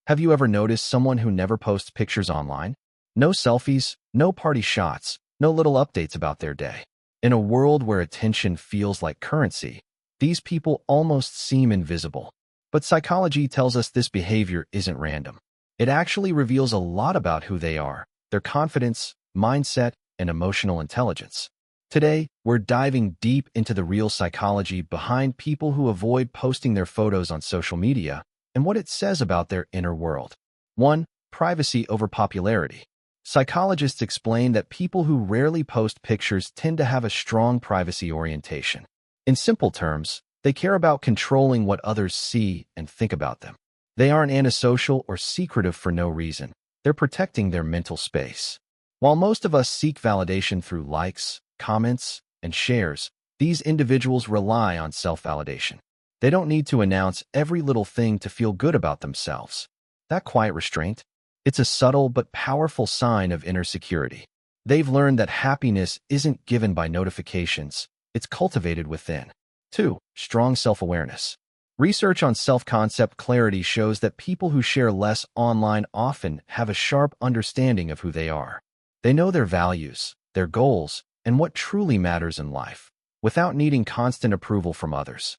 Have you ever noticed someone who never posts pictures online? No selfies, no party shots, no little updates about their day. In a world where attention feels like currency, these people almost seem invisible. But psychology tells us this behavior isn't random. It actually reveals a lot about who they are, their confidence, mindset, and emotional intelligence. Today, we're diving deep into the real psychology behind people who avoid posting their photos on social media and what it says about their inner world. 1. Privacy over popularity. Psychologists explain that people who rarely post pictures tend to have a strong privacy orientation. In simple terms, they care about controlling what others see and think about them. They aren't antisocial or secretive for no reason. They're protecting their mental space. While most of us seek validation through likes, comments, and shares, these individuals rely on self-validation. They don't need to announce every little thing to feel good about themselves. That quiet restraint, it's a subtle but powerful sign of inner security. They've learned that happiness isn't given by notifications, it's cultivated within. 2. Strong self-awareness. Research on self-concept clarity shows that people who share less online often have a sharp understanding of who they are. They know their values, their goals, and what truly matters in life, without needing constant approval from others.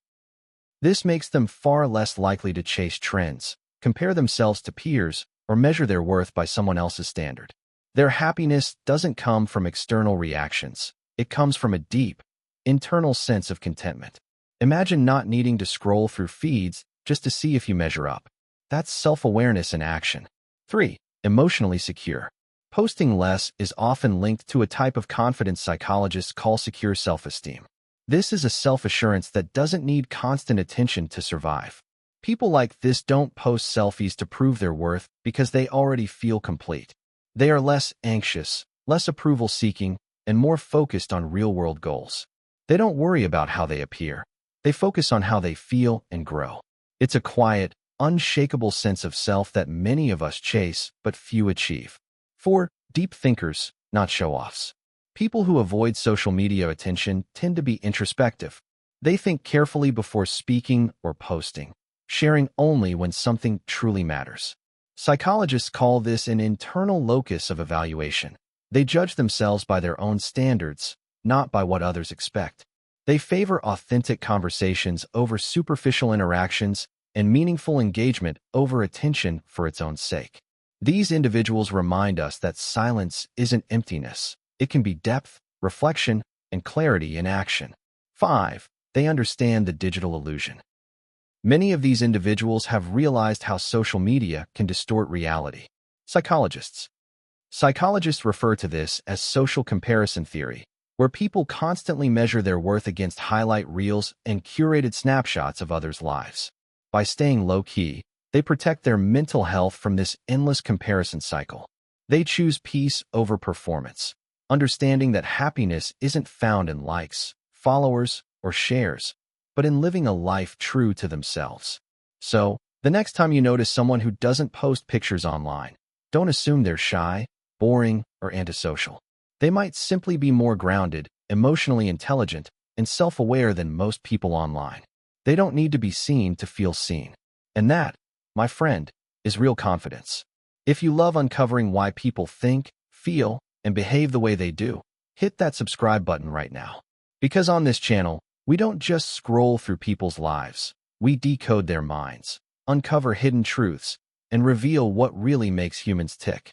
This makes them far less likely to chase trends, compare themselves to peers, or measure their worth by someone else's standard. Their happiness doesn't come from external reactions. It comes from a deep, internal sense of contentment. Imagine not needing to scroll through feeds just to see if you measure up. That's self-awareness in action. 3. Emotionally secure. Posting less is often linked to a type of confidence psychologists call secure self-esteem. This is a self-assurance that doesn't need constant attention to survive. People like this don't post selfies to prove their worth because they already feel complete. They are less anxious, less approval-seeking, and more focused on real-world goals. They don't worry about how they appear. They focus on how they feel and grow. It's a quiet, unshakable sense of self that many of us chase, but few achieve. 4. Deep thinkers, not show-offs. People who avoid social media attention tend to be introspective. They think carefully before speaking or posting, sharing only when something truly matters. Psychologists call this an internal locus of evaluation. They judge themselves by their own standards, not by what others expect. They favor authentic conversations over superficial interactions and meaningful engagement over attention for its own sake. These individuals remind us that silence isn't emptiness. It can be depth, reflection, and clarity in action. 5. They understand the digital illusion. Many of these individuals have realized how social media can distort reality. Psychologists refer to this as social comparison theory, where people constantly measure their worth against highlight reels and curated snapshots of others' lives. By staying low-key, they protect their mental health from this endless comparison cycle. They choose peace over performance, understanding that happiness isn't found in likes, followers, or shares, but in living a life true to themselves. So, the next time you notice someone who doesn't post pictures online, don't assume they're shy, boring, or antisocial. They might simply be more grounded, emotionally intelligent, and self-aware than most people online. They don't need to be seen to feel seen. And that, my friend, is real confidence. If you love uncovering why people think, feel, and behave the way they do, hit that subscribe button right now. Because on this channel, we don't just scroll through people's lives. We decode their minds, uncover hidden truths, and reveal what really makes humans tick.